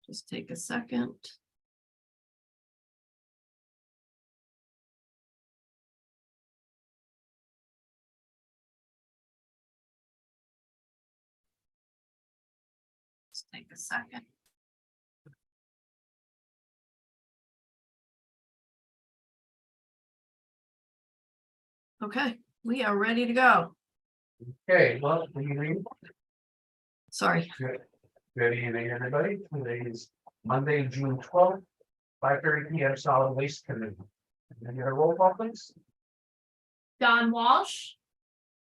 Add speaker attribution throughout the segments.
Speaker 1: Just take a second. Just take a second. Okay, we are ready to go.
Speaker 2: Okay, well, good evening.
Speaker 1: Sorry.
Speaker 2: Good evening, everybody. Today is Monday, June 12th, 5:30 PM, Solid Waste Committee. Can I get a roll call, please?
Speaker 3: Don Walsh,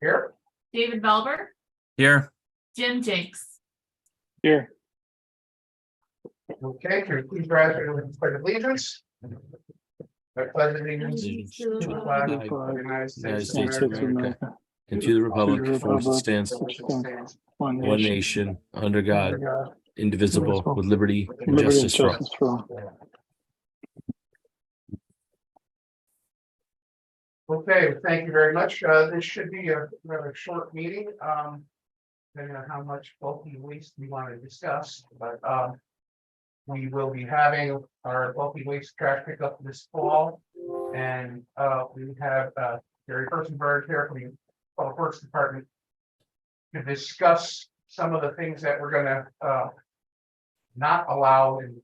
Speaker 2: Here.
Speaker 3: David Belber,
Speaker 4: Here.
Speaker 3: Jim Jakes.
Speaker 4: Here.
Speaker 2: Okay, can you please rise for the pledge of allegiance? I pledge allegiance to the flag of the United States of America,
Speaker 4: And to the republic
Speaker 5: To the
Speaker 4: for which it
Speaker 5: republic.
Speaker 4: stands,
Speaker 2: which stands
Speaker 5: One
Speaker 4: one
Speaker 5: nation,
Speaker 4: nation, under
Speaker 2: under
Speaker 4: God,
Speaker 2: God.
Speaker 4: indivisible, with liberty and
Speaker 5: liberty and
Speaker 4: justice for all.
Speaker 5: justice for all.
Speaker 2: Okay, thank you very much. This should be a rather short meeting. Depending on how much bulky waste we want to discuss, but we will be having our bulky waste trash pickup this fall. And we have Gary Personberg here from the Public Works Department to discuss some of the things that we're gonna not allow in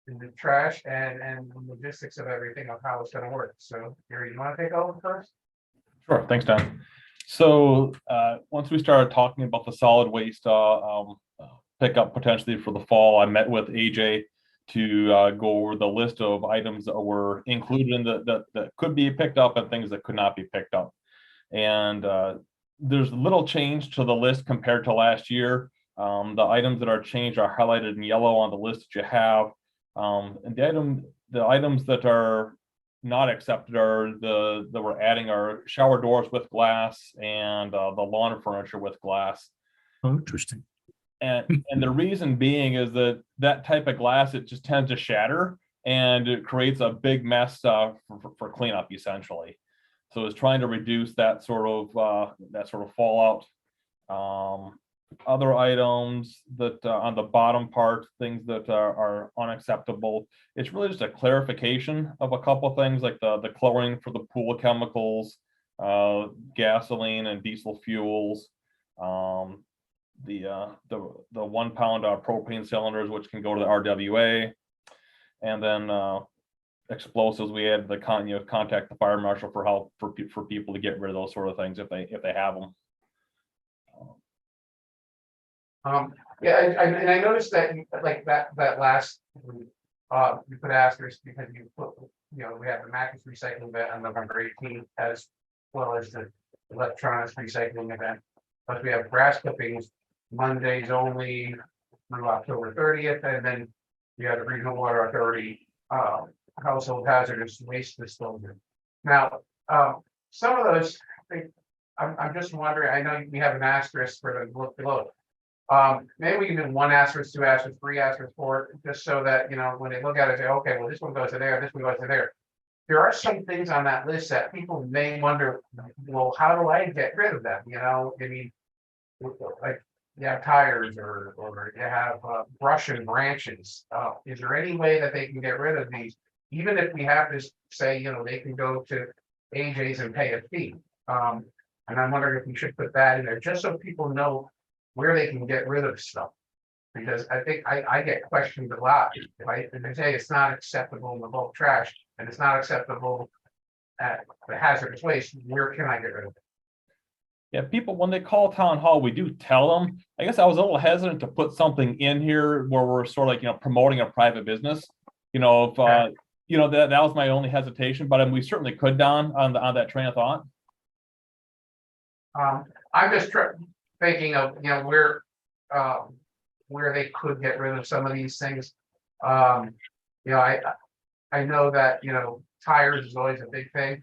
Speaker 2: the trash and the logistics of everything of how it's gonna work. So Gary, you want to take over first?
Speaker 6: Sure, thanks, Don. So once we started talking about the solid waste pickup potentially for the fall, I met with AJ to go over the list of items that were included in that could be picked up and things that could not be picked up. And there's little change to the list compared to last year. The items that are changed are highlighted in yellow on the list that you have. And the items that are not accepted are that we're adding are shower doors with glass and the lawn furniture with glass.
Speaker 4: Oh, interesting.
Speaker 6: And the reason being is that type of glass, it just tends to shatter and it creates a big mess for cleanup essentially. So it's trying to reduce that sort of fallout. Other items that on the bottom part, things that are unacceptable. It's really just a clarification of a couple of things like the chlorine for the pool chemicals, gasoline and diesel fuels, the 1 pound propane cylinders, which can go to the RWA, and then explosives. We had the contact the fire marshal for help for people to get rid of those sort of things if they have them.
Speaker 2: Yeah, and I noticed that like that last you put asterisk because you put, we have the mattress recycling event on November 18th as well as the electronics recycling event. But we have grass clippings Mondays only through October 30th, and then you have the Regional Water Authority household hazardous waste disposal. Now, some of those, I'm just wondering, I know we have an asterisk for the look below. Maybe we can do 1 asterisk, 2 asterisk, 3 asterisk, 4, just so that, when they look at it, say, okay, well, this one goes to there, this one goes to there. There are some things on that list that people may wonder, well, how do I get rid of them? I mean, like you have tires or you have brush and branches. Is there any way that they can get rid of these? Even if we have to say, they can go to AJ's and pay a fee. And I'm wondering if we should put that in there, just so people know where they can get rid of stuff. Because I think I get questioned a lot. If they say it's not acceptable in the bulk trash and it's not acceptable at the hazardous waste, where can I get rid of it?
Speaker 6: Yeah, people, when they call town hall, we do tell them. I guess I was a little hesitant to put something in here where we're sort of like, promoting a private business. If that was my only hesitation, but we certainly could, Don, on that train of thought.
Speaker 2: I'm just thinking of, where they could get rid of some of these things. I know that, tires is always a big thing.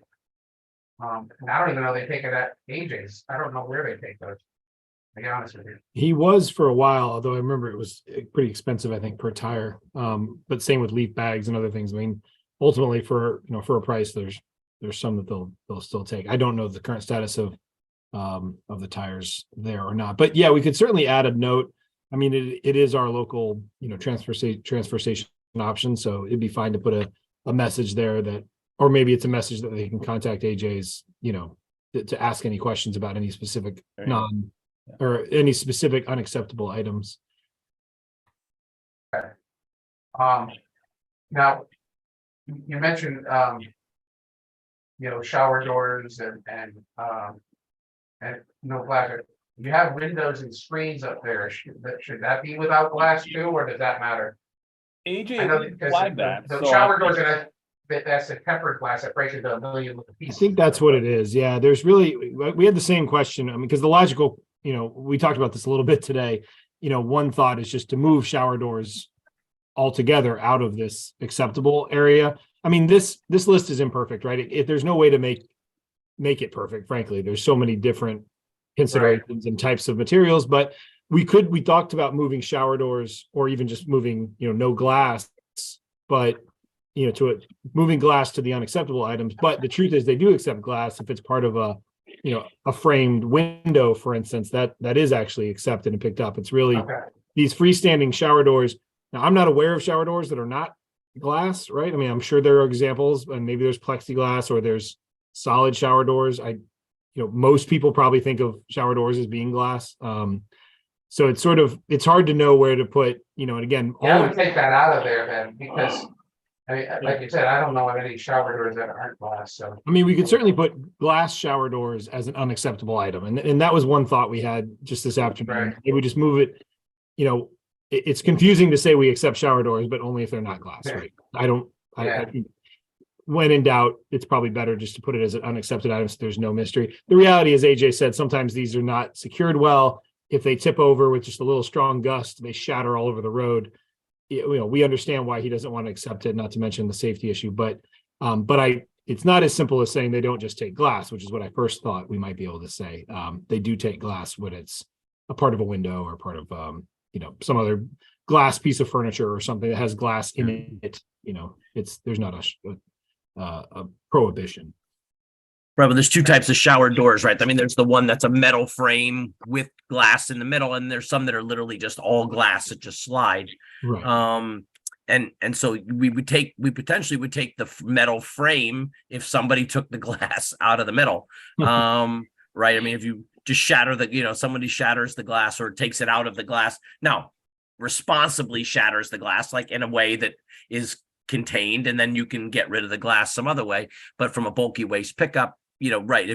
Speaker 2: And I don't even know they take it at AJ's. I don't know where they take those, to be honest with you.
Speaker 5: He was for a while, although I remember it was pretty expensive, I think, per tire. But same with leaf bags and other things. I mean, ultimately for a price, there's some that they'll still take. I don't know the current status of the tires there or not. But yeah, we could certainly add a note I mean, it is our local, transfer station option, so it'd be fine to put a message there that, or maybe it's a message that they can contact AJ's, to ask any questions about any specific
Speaker 6: There you go.
Speaker 5: or any specific unacceptable items.
Speaker 2: Now, you mentioned, shower doors and no glass. You have windows and screens up there. Should that be without glass too, or does that matter? I know
Speaker 6: AJ
Speaker 2: because
Speaker 6: flagged that.
Speaker 2: the
Speaker 6: so
Speaker 2: shower
Speaker 6: I
Speaker 2: doors
Speaker 6: think-
Speaker 2: are that's a tempered glass that breaks into a million little
Speaker 5: I
Speaker 2: pieces.
Speaker 5: think that's what it is. Yeah, there's really, we had the same question. I mean, because the logical, we talked about this a little bit today. One thought is just to move shower doors altogether out of this acceptable area. I mean, this list is imperfect, right? There's no way to make it perfect, frankly. There's so many different considerations and types of materials, but we talked about moving shower doors or even just moving, no glass, but moving glass to the unacceptable items. But the truth is they do accept glass if it's part of a framed window, for instance, that is actually accepted and picked up. It's really
Speaker 2: Okay.
Speaker 5: these freestanding shower doors. Now, I'm not aware of shower doors that are not glass, right? I mean, I'm sure there are examples, and maybe there's plexiglass or there's solid shower doors. Most people probably think of shower doors as being glass. So it's hard to know where to put, and again,
Speaker 2: Yeah, I
Speaker 5: all
Speaker 2: would take that out of there then, because, I mean, like you said, I don't know of any shower doors that aren't glass, so.
Speaker 5: I mean, we could certainly put glass shower doors as an unacceptable item. And that was one thought we had just this afternoon.
Speaker 2: Right.
Speaker 5: Maybe we just move it, it's confusing to say we accept shower doors, but only if they're not glass,
Speaker 2: Yeah.
Speaker 5: right? I
Speaker 2: Yeah.
Speaker 5: think when in doubt, it's probably better just to put it as an unaccepted item so there's no mystery. The reality is, AJ said, sometimes these are not secured well. If they tip over with just a little strong gust, they shatter all over the road. We understand why he doesn't want to accept it, not to mention the safety issue, but it's not as simple as saying they don't just take glass, which is what I first thought we might be able to say. They do take glass when it's a part of a window or part of, some other glass piece of furniture or something that has glass in it. There's not a prohibition.
Speaker 7: Right, but there's two types of shower doors, right? I mean, there's the one that's a metal frame with glass in the middle, and there's some that are literally just all glass that just slide.
Speaker 5: Right.
Speaker 7: And so we potentially would take the metal frame if somebody took the glass out of the middle. Right. I mean, if you just shatter somebody shatters the glass or takes it out of the glass. Now, responsibly shatters the glass, like in a way that is contained, and then you can get rid of the glass some other way. But from a bulky waste pickup, right,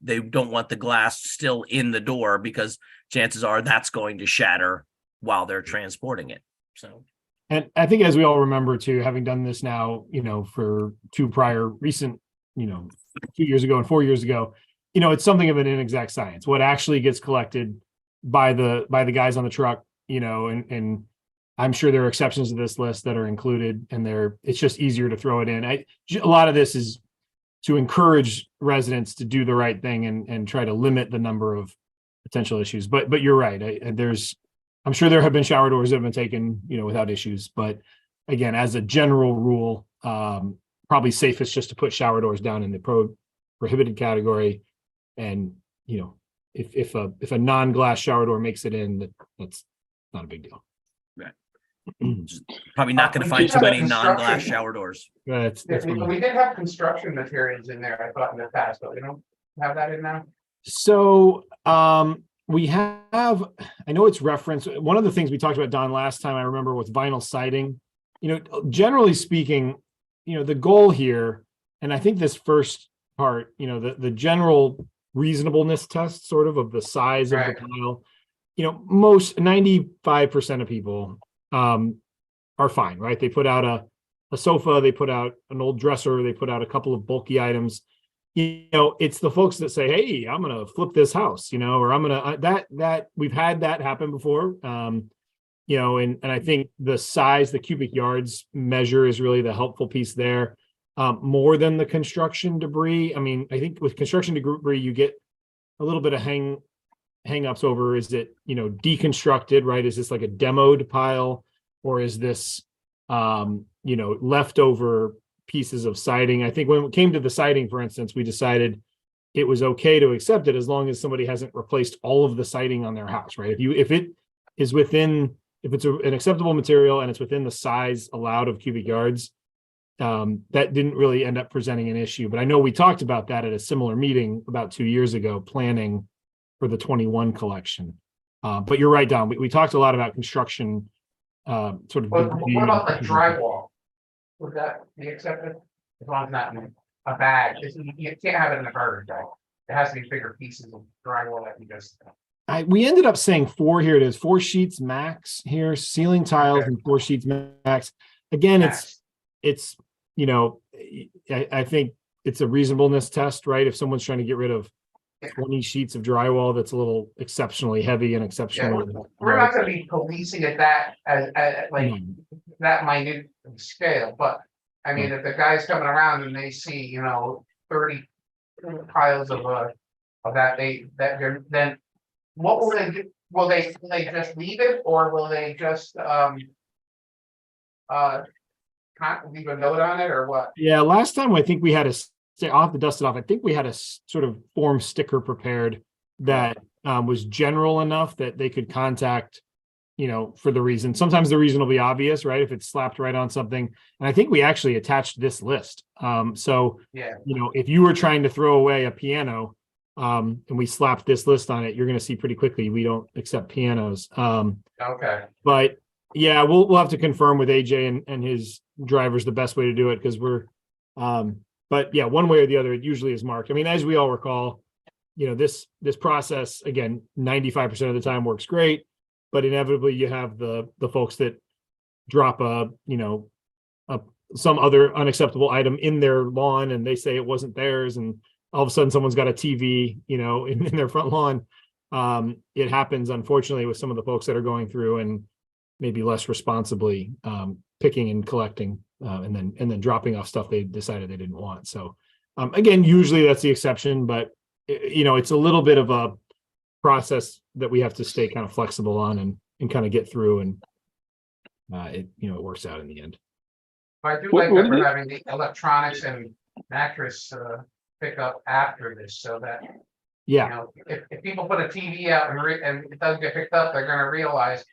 Speaker 7: they don't want the glass still in the door because chances are that's going to shatter while they're transporting it. So.
Speaker 5: And I think, as we all remember too, having done this now, for two prior recent, 2 years ago and 4 years ago, it's something of an inexact science. What actually gets collected by the guys on the truck, and I'm sure there are exceptions to this list that are included, and it's just easier to throw it in. A lot of this is to encourage residents to do the right thing and try to limit the number of potential issues. But you're right. I'm sure there have been shower doors that have been taken, without issues. But again, as a general rule, probably safest just to put shower doors down in the prohibited category. And, if a non-glass shower door makes it in, that's not a big deal.
Speaker 7: Probably not going to find too many non-glass shower doors.
Speaker 5: That's
Speaker 2: We
Speaker 5: fine.
Speaker 2: did have construction materials in there, I thought, in the past, but we don't have that in now.
Speaker 5: So we have, I know it's referenced. One of the things we talked about, Don, last time I remember was vinyl siding. Generally speaking, the goal here, and I think this first part, the general reasonableness test sort of the size of
Speaker 2: Right.
Speaker 5: the tile, most 95% of people are fine, right? They put out a sofa, they put out an old dresser, they put out a couple of bulky items. It's the folks that say, hey, I'm going to flip this house, or I'm going to, that we've had that happen before. And I think the size, the cubic yards measure is really the helpful piece there, more than the construction debris. I mean, I think with construction debris, you get a little bit of hang-ups over, is it, deconstructed, right? Is this like a demoed pile, or is this, leftover pieces of siding? I think when it came to the siding, for instance, we decided it was okay to accept it as long as somebody hasn't replaced all of the siding on their house, right? If is within, if it's an acceptable material and it's within the size allowed of cubic yards, that didn't really end up presenting an issue. But I know we talked about that at a similar meeting about 2 years ago, planning for the 21 collection. But you're right, Don. We talked a lot about construction, sort of.
Speaker 2: What about like drywall? Would that be accepted? As long as not in a bag, you can't have it in a garbage bag. It has to be bigger pieces of drywall that you just.
Speaker 5: We ended up saying 4 here. It is 4 sheets max here, ceiling tiles
Speaker 2: Okay.
Speaker 5: and 4 sheets max. Again,
Speaker 2: Max.
Speaker 5: it's, you know, I think it's a reasonableness test, right? If someone's trying to get rid of 20 sheets of drywall, that's a little exceptionally heavy and exceptionally.
Speaker 2: We're not gonna be policing at that as like that minute scale, but I mean, if the guy's coming around and they see, 30 piles of that, then what will they do? Will they just leave it, or will they just leave a note on it, or what?
Speaker 5: Yeah, last time I think we had I'll have to dust it off. I think we had a sort of form sticker prepared that was general enough that they could contact, for the reason. Sometimes the reason will be obvious, right? If it's slapped right on something. And I think we actually attached this list. So,
Speaker 2: Yeah,
Speaker 5: if you were trying to throw away a piano and we slapped this list on it, you're going to see pretty quickly we don't accept pianos.
Speaker 2: okay.
Speaker 5: But yeah, we'll have to confirm with AJ and his drivers the best way to do it, because we're but yeah, one way or the other, it usually is marked. I mean, as we all recall, this process, again, 95% of the time works great, but inevitably you have the folks that drop some other unacceptable item in their lawn and they say it wasn't theirs, and all of a sudden someone's got a TV, in their front lawn. It happens, unfortunately, with some of the folks that are going through and maybe less responsibly picking and collecting and then dropping off stuff they decided they didn't want. So again, usually that's the exception, but it's a little bit of a process that we have to stay kind of flexible on and kind of get through, and it works out in the end.
Speaker 2: I do like that we're having the electronics and mattress pickup after this, so that,
Speaker 5: Yeah,
Speaker 2: if people put a TV out and it doesn't get picked up, they're gonna realize,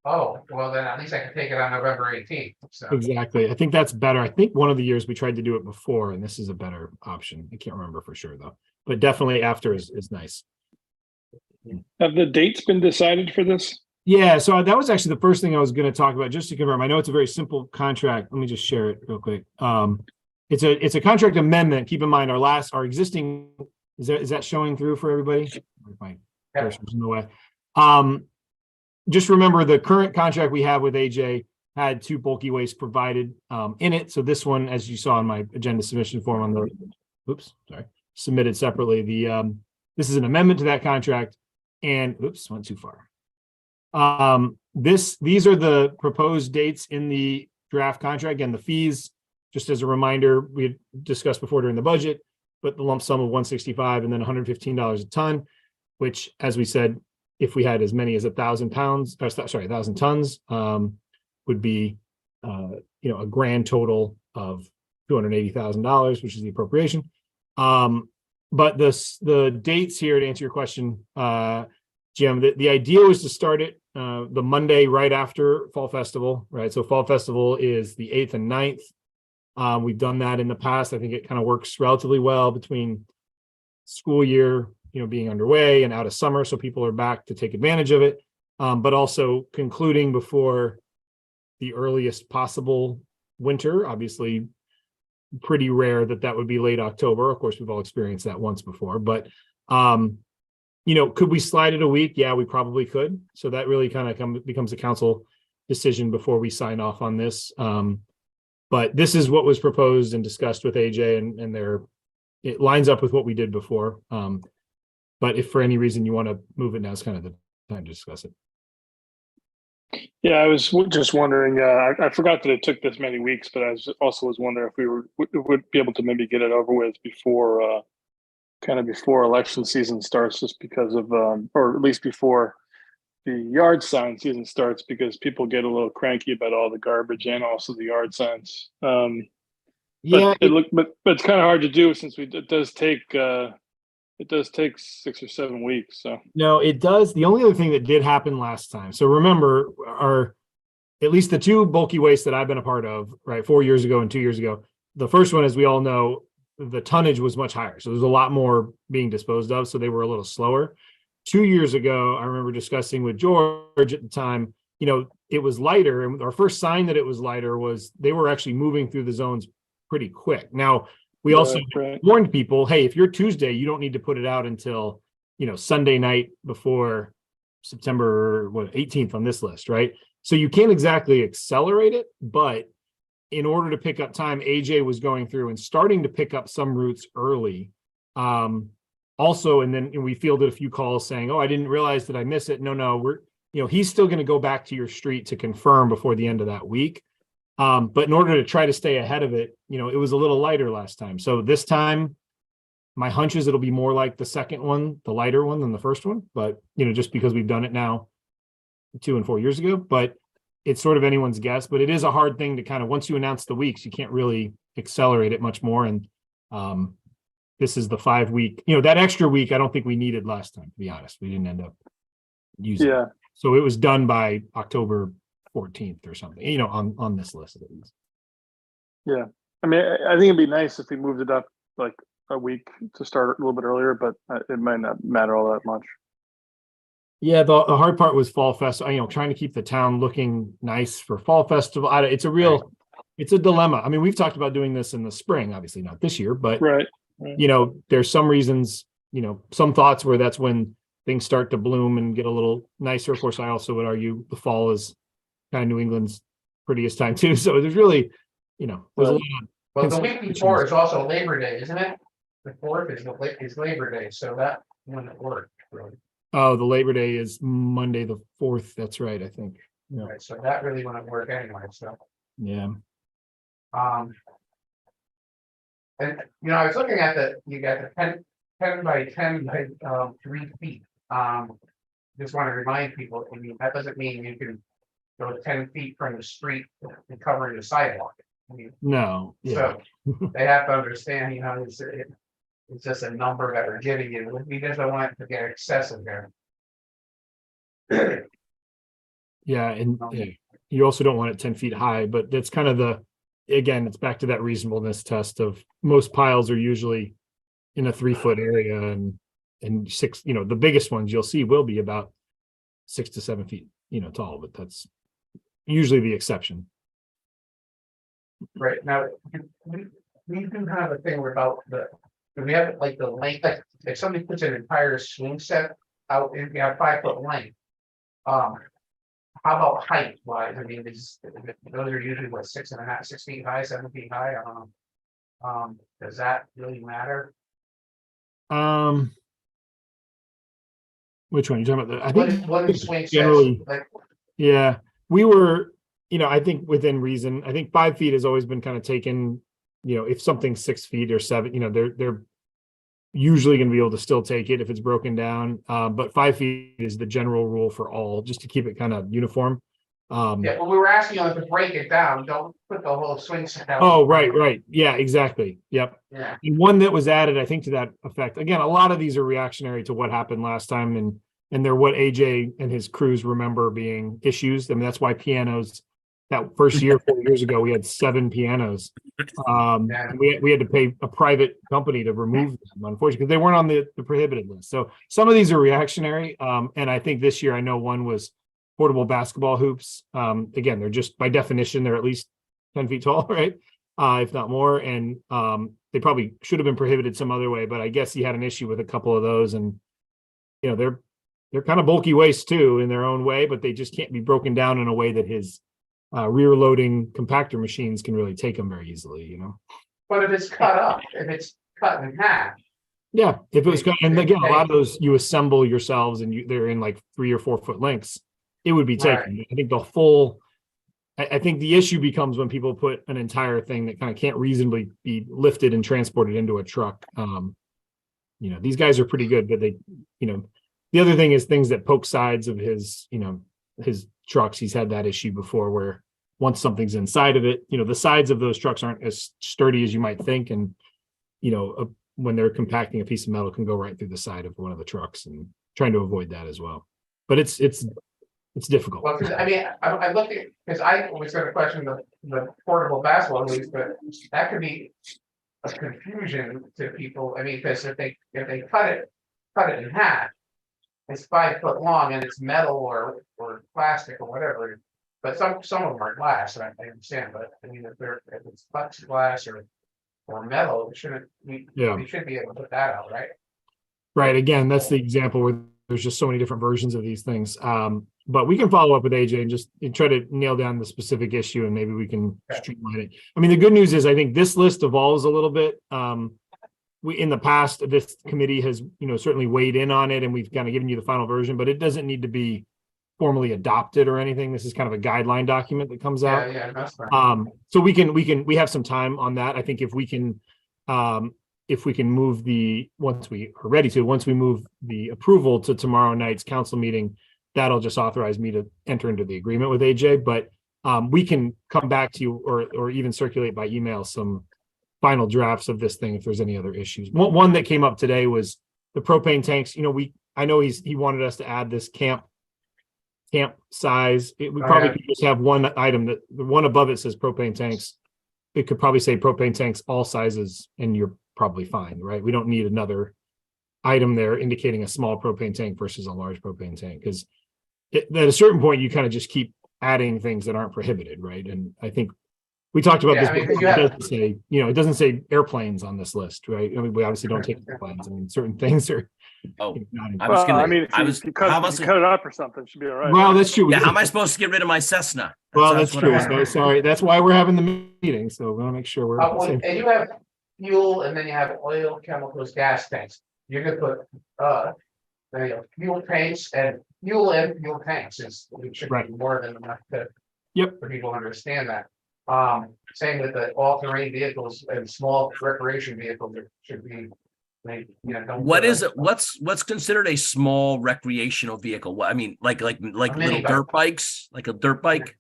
Speaker 2: oh, well, then at least I can take it on November 18th, so.
Speaker 5: exactly. I think that's better. I think one of the years we tried to do it before, and this is a better option. I can't remember for sure though, but definitely after is nice.
Speaker 8: Have the dates been decided for this?
Speaker 5: Yeah, so that was actually the first thing I was going to talk about, just to confirm. I know it's a very simple contract. Let me just share it real quick. It's a contract amendment. Keep in mind our existing, is that showing through for everybody? My cursor's in the way. Just remember the current contract we have with AJ had 2 bulky waste provided in it. So this one, as you saw in my agenda submission form on the, submitted separately. This is an amendment to that contract, and went too far. These are the proposed dates in the draft contract. Again, the fees, just as a reminder, we had discussed before during the budget, but the lump sum of $165 and then $115 a ton, which, as we said, if we had as many as 1,000 pounds, 1,000 tons, would be, a grand total of $280,000, which is the appropriation. But the dates here, to answer your question, Jim, the idea was to start it the Monday right after Fall Festival, right? So Fall Festival is the 8th and 9th. We've done that in the past. I think it kind of works relatively well between school year, being underway and out of summer. So people are back to take advantage of it, but also concluding before the earliest possible winter. Obviously, pretty rare that would be late October. Of course, we've all experienced that once before, but could we slide it a week? Yeah, we probably could. So that really kind of becomes a council decision before we sign off on this. But this is what was proposed and discussed with AJ, and it lines up with what we did before. But if for any reason you want to move it, now is kind of the time to discuss it.
Speaker 8: Yeah, I was just wondering, I forgot that it took this many weeks, but I also was wondering if we would be able to maybe get it over with before before election season starts, just because of, or at least before the yard sign season starts, because people get a little cranky about all the garbage and also the yard signs.
Speaker 5: Yeah,
Speaker 8: but it's kind of hard to do since it does take it does take 6 or 7 weeks, so.
Speaker 5: No, it does. The only other thing that did happen last time. So remember, at least the two bulky wastes that I've been a part of, right, 4 years ago and 2 years ago. The first one, as we all know, the tonnage was much higher. So there's a lot more being disposed of. So they were a little slower. 2 years ago, I remember discussing with George at the time, it was lighter. And our first sign that it was lighter was they were actually moving through the zones pretty quick. Now, we also
Speaker 8: Right.
Speaker 5: warned people, hey, if you're Tuesday, you don't need to put it out until, Sunday night before September 18th on this list, right? So you can't exactly accelerate it, but in order to pick up time, AJ was going through and starting to pick up some routes early. Also, and then we fielded a few calls saying, oh, I didn't realize that I missed it. No, he's still going to go back to your street to confirm before the end of that week. But in order to try to stay ahead of it, it was a little lighter last time. So this time, my hunch is it'll be more like the second one, the lighter one than the first one. But, just because we've done it now 2 and 4 years ago, but it's sort of anyone's guess. But it is a hard thing to kind of, once you announce the weeks, you can't really accelerate it much more. And this is the 5 week, that extra week, I don't think we needed last time, to be honest. We didn't end up using it. So it was done by October 14th or something, on this list at least.
Speaker 8: Yeah, I mean, I think it'd be nice if we moved it up like a week to start a little bit earlier, but it might not matter all that much.
Speaker 5: Yeah, the hard part was Fall Festival, trying to keep the town looking nice for Fall Festival. It's a dilemma. I mean, we've talked about doing this in the spring, obviously not this year, but
Speaker 8: Right.
Speaker 5: There's some reasons, some thoughts where that's when things start to bloom and get a little nicer. Of course, I also would argue the fall is kind of New England's prettiest time too. So there's really, there's a lot of
Speaker 2: Well, the week before is also Labor Day, isn't it? The 4th is Labor Day, so that wouldn't work, really.
Speaker 5: Oh, the Labor Day is Monday, the 4th. That's right, I think. Yeah.
Speaker 2: Right, so that really wouldn't work anyway, so.
Speaker 5: Yeah.
Speaker 2: And, I was looking at you got the 10 by 10 by 3 feet. Just want to remind people, I mean, that doesn't mean you can go 10 feet from the street and cover the sidewalk. I mean,
Speaker 5: No. Yeah.
Speaker 2: so they have to understand, it's just a number that we're giving you. We just don't want it to get excessive there.
Speaker 5: Yeah, and you also don't want it 10 feet high, but that's kind of again, it's back to that reasonableness test of most piles are usually in a 3-foot area and 6, the biggest ones you'll see will be about 6 to 7 feet, tall, but that's usually the exception.
Speaker 2: Right, now, we do have a thing about we have like the length, like if somebody puts an entire swing set out, if you have 5-foot length. How about height wise? I mean, those are usually what, 6 feet high, 7 feet high. I don't know. Does that really matter?
Speaker 5: Which one are you talking about? I
Speaker 2: What
Speaker 5: think
Speaker 2: what do swing sets,
Speaker 5: generally,
Speaker 2: like,
Speaker 5: yeah, we were, I think within reason. I think 5 feet has always been kind of taken, if something's 6 feet or 7, they're usually going to be able to still take it if it's broken down. But 5 feet is the general rule for all, just to keep it kind of uniform.
Speaker 2: yeah, well, we were asking you to break it down. Don't put the whole swing set out.
Speaker 5: Oh, right. Yeah, exactly. Yep.
Speaker 2: Yeah,
Speaker 5: And one that was added, I think, to that effect. Again, a lot of these are reactionary to what happened last time, and they're what AJ and his crews remember being issues. I mean, that's why pianos. That first year, 4 years ago, we had 7 pianos.
Speaker 2: Yeah.
Speaker 5: And we had to pay a private company to remove them, unfortunately, because they weren't on the prohibited list. So some of these are reactionary. And I think this year, I know one was portable basketball hoops. Again, they're just by definition, they're at least 10 feet tall, right? If not more. And they probably should have been prohibited some other way, but I guess he had an issue with a couple of those. And, they're kind of bulky waste too in their own way, but they just can't be broken down in a way that his rear loading compactor machines can really take them very easily,
Speaker 2: but if it's cut up, if it's cut in half.
Speaker 5: Yeah, if it was, and again, a lot of those you assemble yourselves and they're in like 3 or 4 foot lengths, it would be taken.
Speaker 2: Right.
Speaker 5: I think I think the issue becomes when people put an entire thing that kind of can't reasonably be lifted and transported into a truck. These guys are pretty good, but they, the other thing is things that poke sides of his trucks. He's had that issue before where once something's inside of it, the sides of those trucks aren't as sturdy as you might think. And, when they're compacting a piece of metal, can go right through the side of one of the trucks, and trying to avoid that as well. But it's difficult.
Speaker 2: Well, 'cause, I mean, I looked at, because I was gonna question the portable basketball hoops, but that could be a confusion to people. I mean, because if they cut it in half, it's 5 foot long and it's metal or plastic or whatever. But some of them are glass, and I understand, but I mean, if it's plexiglass or metal, it shouldn't, we should be able to put that out, right?
Speaker 5: Right. Again, that's the example where there's just so many different versions of these things. But we can follow up with AJ and just try to nail down the specific issue, and maybe we can streamline it. I mean, the good news is I think this list evolves a little bit. We, in the past, this committee has, certainly weighed in on it, and we've kind of given you the final version, but it doesn't need to be formally adopted or anything. This is kind of a guideline document that comes out.
Speaker 2: Yeah, that's fine.
Speaker 5: So we have some time on that. I think if we can move once we move the approval to tomorrow night's council meeting, that'll just authorize me to enter into the agreement with AJ. But we can come back to you or even circulate by email some final drafts of this thing if there's any other issues. One that came up today was the propane tanks. I know he wanted us to add this camp size. We probably could just have one item, that the one above it says propane tanks. It could probably say propane tanks all sizes, and you're probably fine, right? We don't need another item there indicating a small propane tank versus a large propane tank, because at a certain point you kind of just keep adding things that aren't prohibited, right? And I think we talked about this before. It doesn't say, it doesn't say airplanes on this list, right? I mean, we obviously don't take airplanes. I mean, certain things are.
Speaker 7: Oh,
Speaker 8: I mean, if you cut it up or something, it should be all right.
Speaker 5: Well, that's true.
Speaker 7: Yeah, how am I supposed to get rid of my Cessna?
Speaker 5: That's true. So, sorry, that's why we're having the meeting. So we want to make sure we're.
Speaker 2: And you have fuel, and then you have oil, chemicals, gas tanks. You're gonna put fuel tanks and fuel tanks. It should be more than enough for people to understand that. Same with the all-terrain vehicles and small recreation vehicles. It should be.
Speaker 7: What is it? What's considered a small recreational vehicle? What I mean, like little dirt bikes, like a dirt bike.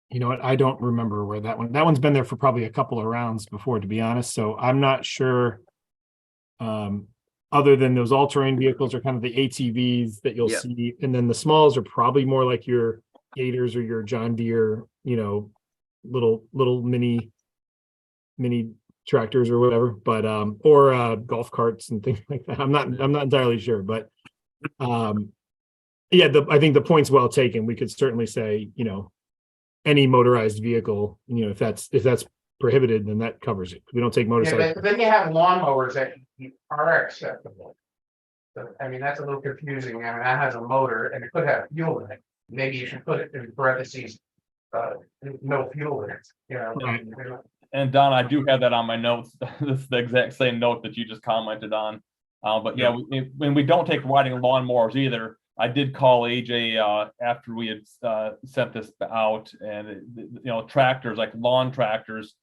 Speaker 5: You know what? I don't remember where that one's been there for probably a couple of rounds before, to be honest. So I'm not sure. Other than those all-terrain vehicles are kind of the ATVs that you'll see, and then the smalls are probably more like your Gators or your John Deere, little mini tractors or whatever, but or golf carts and things like that. I'm not entirely sure, but I think the point's well taken. We could certainly say, any motorized vehicle, if that's prohibited, then that covers it. We don't take motorcycles.
Speaker 2: But then you have lawnmowers that are acceptable. So, I mean, that's a little confusing. I mean, that has a motor and it could have fuel in it. Maybe you should put it in parentheses, no fuel in it,
Speaker 6: And Don, I do have that on my notes. This is the exact same note that you just commented on. But yeah, when we don't take riding lawnmowers either, I did call AJ after we had sent this out, and tractors, like lawn tractors,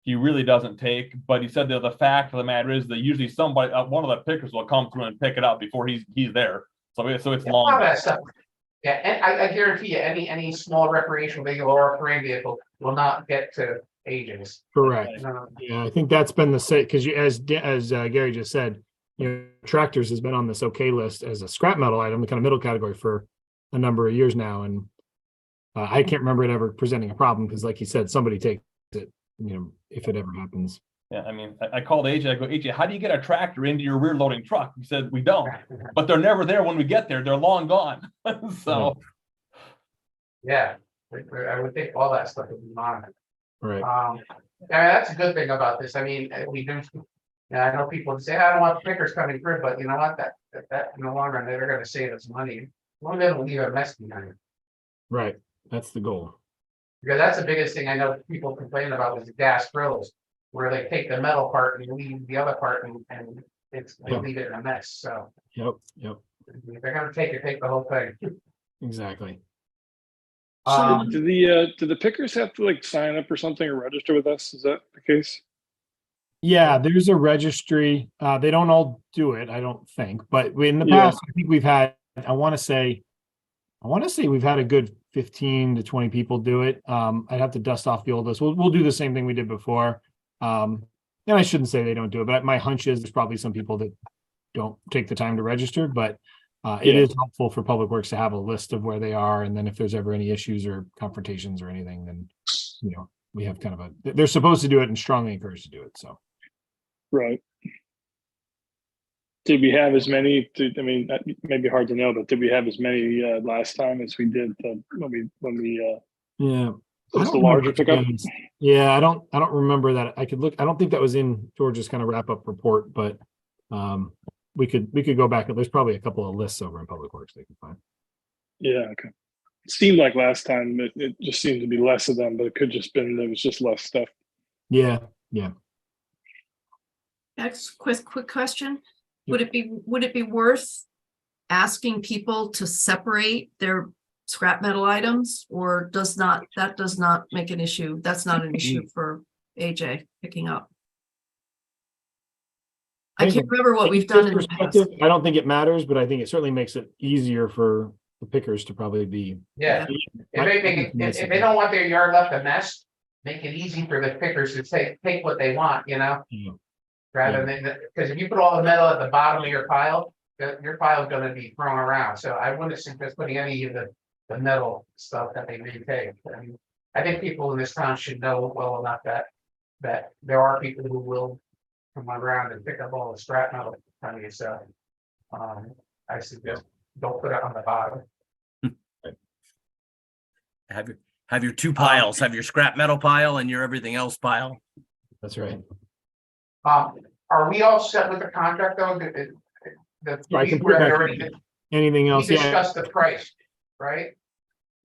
Speaker 6: he really doesn't take. But he said that the fact of the matter is that usually somebody, one of the pickers will come through and pick it up before he's there. So it's long.
Speaker 2: Yeah, and I guarantee you, any small recreational vehicle or a terrain vehicle will not get to AJ's.
Speaker 5: Correct. Yeah, I think that's been the same, because as Gary just said, tractors has been on this okay list as a scrap metal item, the kind of middle category, for a number of years now, and I can't remember it ever presenting a problem, because like you said, somebody takes it, if it ever happens.
Speaker 6: Yeah, I mean, I called AJ. I go, AJ, how do you get a tractor into your rear loading truck? He said, we don't, but they're never there when we get there. They're long gone. So,
Speaker 2: yeah, I would think all that stuff would be monitored.
Speaker 5: Right.
Speaker 2: That's a good thing about this. I mean, we do. I know people say, I don't want pickers coming through, but you know what? That in the long run, they're going to save us money. One of them will leave a mess behind.
Speaker 5: Right. That's the goal.
Speaker 2: Because that's the biggest thing I know people complain about is the gas grills, where they take the metal part and leave the other part, and they leave it in a mess. So.
Speaker 5: Yep.
Speaker 2: If they're going to take the whole thing.
Speaker 5: Exactly.
Speaker 8: So do the pickers have to sign up or something or register with us? Is that the case?
Speaker 5: Yeah, there's a registry. They don't all do it, I don't think, but in the past, I think we've had, I want to say we've had a good 15 to 20 people do it. I'd have to dust off the old list. We'll do the same thing we did before. and I shouldn't say they don't do it, but my hunch is there's probably some people that don't take the time to register, but it
Speaker 8: Yeah.
Speaker 5: is helpful for Public Works to have a list of where they are, and then if there's ever any issues or confrontations or anything, then, we have kind of they're supposed to do it and strongly encouraged to do it, so.
Speaker 8: Right. Did we have as many, I mean, that may be hard to know, but did we have as many last time as we did when we
Speaker 5: Yeah.
Speaker 8: What's
Speaker 5: I
Speaker 8: the
Speaker 5: don't
Speaker 8: larger
Speaker 5: remember, to be
Speaker 8: pickup?
Speaker 5: honest. Yeah, I don't remember that. I could look, I don't think that was in George's kind of wrap up report, but we could go back. There's probably a couple of lists over in Public Works they can find.
Speaker 8: Yeah, okay. It seemed like last time it just seemed to be less of them, but it could just been there was just less stuff.
Speaker 5: Yeah.
Speaker 1: Next, quick question. Would it be worth asking people to separate their scrap metal items, or that does not make an issue? That's not an issue for AJ picking up. I can't remember what we've done in the past.
Speaker 5: I don't think it matters, but I think it certainly makes it easier for the pickers to probably be.
Speaker 2: Yeah, if they don't want their yard left a mess, make it easy for the pickers to take what they want,
Speaker 5: Yeah.
Speaker 2: rather than, because if you put all the metal at the bottom of your pile is gonna be thrown around, so I wouldn't suggest putting any of the metal stuff that they may take. I mean, I think people in this town should know well enough that there are people who will come around and pick up all the scrap metal from you, so I suggest don't put it on the bottom.
Speaker 7: Have your two piles, have your scrap metal pile and your everything else pile.
Speaker 5: That's right.
Speaker 2: Are we all set with the contract though?
Speaker 5: I can put back anything
Speaker 2: We
Speaker 5: else. Yeah.
Speaker 2: discussed the price, right?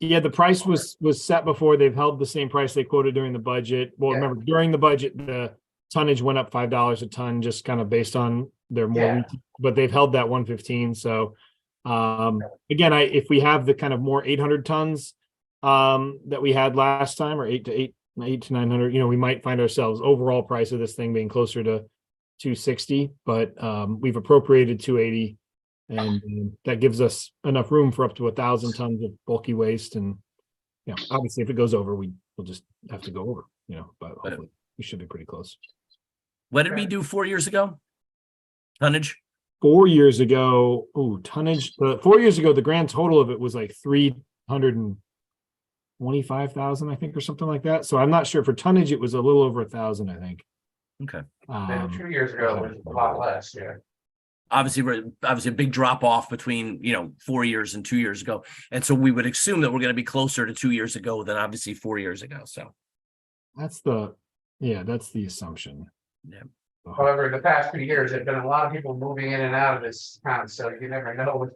Speaker 5: Yeah, the price was set before. They've held the same price they quoted during the budget. Well,
Speaker 2: Yeah.
Speaker 5: remember, during the budget, the tonnage went up $5 a ton, just kind of based on their
Speaker 2: Yeah.
Speaker 5: but they've held that 115. So again, if we have the kind of more 800 tons that we had last time, or 8 to 900, we might find ourselves overall price of this thing being closer to 260, but we've appropriated 280. And that gives us enough room for up to 1,000 tons of bulky waste. And obviously, if it goes over, we'll just have to go over. But hopefully we should be pretty close.
Speaker 7: What did we do 4 years ago? Tonnage?
Speaker 5: 4 years ago, tonnage. 4 years ago, the grand total of it was like 325,000, I think, or something like that. So I'm not sure. For tonnage, it was a little over 1,000, I think.
Speaker 7: Okay.
Speaker 2: Then 2 years ago, it was a lot less, yeah.
Speaker 7: Obviously a big drop off between 4 years and 2 years ago, and so we would assume that we're going to be closer to 2 years ago than obviously 4 years ago. So
Speaker 5: that's the assumption.
Speaker 7: Yeah.
Speaker 2: However, the past 2 years, there've been a lot of people moving in and out of this town, so you never know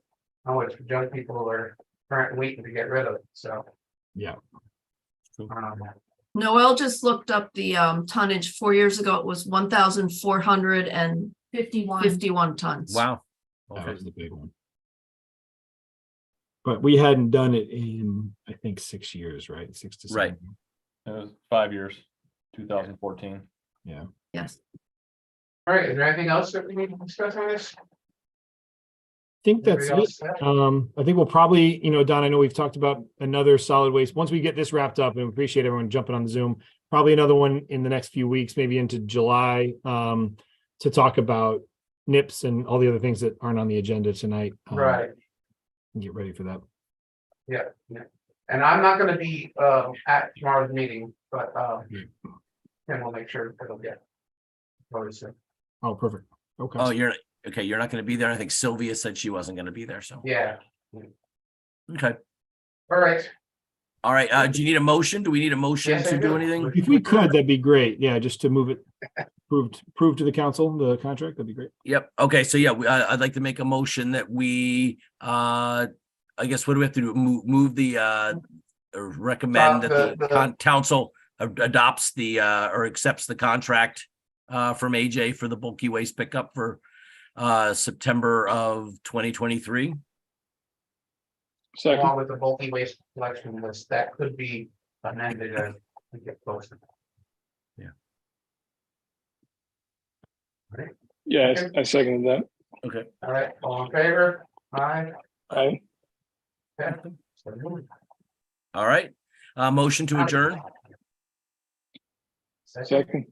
Speaker 2: how much junk people are currently waiting to get rid of, so.
Speaker 5: Yeah.
Speaker 1: Noel just looked up the tonnage 4 years ago. It was 1,451 tons.
Speaker 7: wow.
Speaker 5: That
Speaker 7: Okay.
Speaker 5: was the big one. But we hadn't done it in, I think, 6 years, right? 6 to 7.
Speaker 7: Right.
Speaker 6: It was 5 years, 2014.
Speaker 5: Yeah.
Speaker 1: Yes.
Speaker 2: All right, is there anything else that we need to discuss on this?
Speaker 5: I think that's
Speaker 2: Everybody
Speaker 5: it.
Speaker 2: else set?
Speaker 5: I think we'll probably, Don, I know we've talked about another solid waste. Once we get this wrapped up, and we appreciate everyone jumping on the Zoom, probably another one in the next few weeks, maybe into July, to talk about NIPS and all the other things that aren't on the agenda tonight.
Speaker 2: Right,
Speaker 5: Get ready for that.
Speaker 2: yeah. And I'm not gonna be at tomorrow's meeting, but Tim will make sure it'll get voted soon.
Speaker 5: Oh, perfect. Okay.
Speaker 7: Oh, you're not going to be there. I think Sylvia said she wasn't going to be there. So
Speaker 2: Yeah,
Speaker 7: okay.
Speaker 2: all right.
Speaker 7: All right. Do you need a motion? Do we need a motion
Speaker 2: Yes, I
Speaker 7: to do
Speaker 2: do.
Speaker 7: anything?
Speaker 5: If we could, that'd be great. Yeah, just to move it, prove to the council the contract, that'd be great.
Speaker 7: Yep. Okay. So yeah, I'd like to make a motion that we, I guess, what do we have to do? Move the, or recommend that the council adopts the, or accepts the contract from AJ for the bulky waste pickup for September of 2023.
Speaker 8: Second.
Speaker 2: Along with the bulky waste collection list, that could be amended as we get closer.
Speaker 8: Yeah, I seconded that.
Speaker 7: Okay.
Speaker 2: All right, all in favor? Aye.
Speaker 8: Aye.
Speaker 2: Okay. So moved.
Speaker 7: All right. Motion to adjourn.
Speaker 2: Second.
Speaker 8: Second.